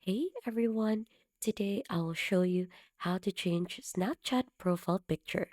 Hey everyone, today I will show you how to change Snapchat profile picture.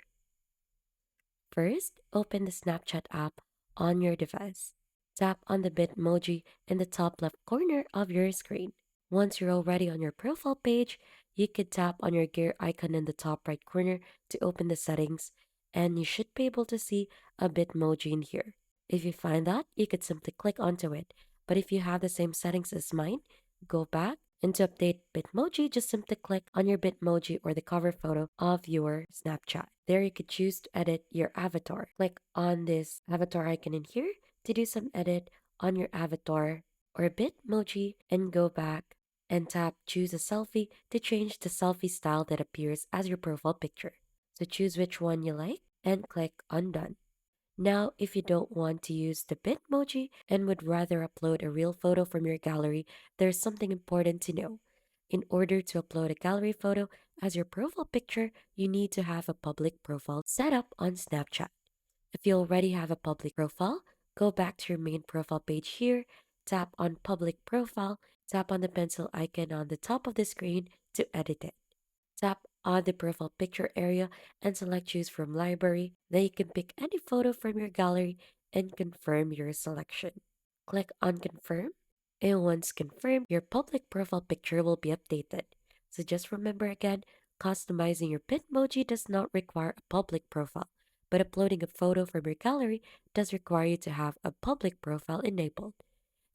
First, open the Snapchat app on your device. Tap on the Bitmoji in the top left corner of your screen. Once you're already on your profile page, you could tap on your gear icon in the top right corner to open the settings, and you should be able to see a Bitmoji in here. If you find that, you could simply click onto it. But if you have the same settings as mine, go back and to update Bitmoji, just simply click on your Bitmoji or the cover photo of your Snapchat. There you could choose to edit your avatar. Click on this avatar icon in here to do some edit on your avatar or Bitmoji and go back and tap choose a selfie to change the selfie style that appears as your profile picture. So choose which one you like and click on done. Now, if you don't want to use the Bitmoji and would rather upload a real photo from your gallery, there's something important to know. In order to upload a gallery photo as your profile picture, you need to have a public profile set up on Snapchat. If you already have a public profile, go back to your main profile page here, tap on public profile, tap on the pencil icon on the top of the screen to edit it. Tap on the profile picture area and select choose from library. Then you can pick any photo from your gallery and confirm your selection. Click on confirm, and once confirmed, your public profile picture will be updated. So just remember again, customizing your Bitmoji does not require a public profile, but uploading a photo from your gallery does require you to have a public profile enabled.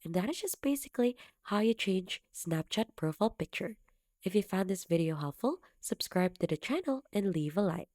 And that is just basically how you change Snapchat profile picture. If you found this video helpful, subscribe to the channel and leave a like.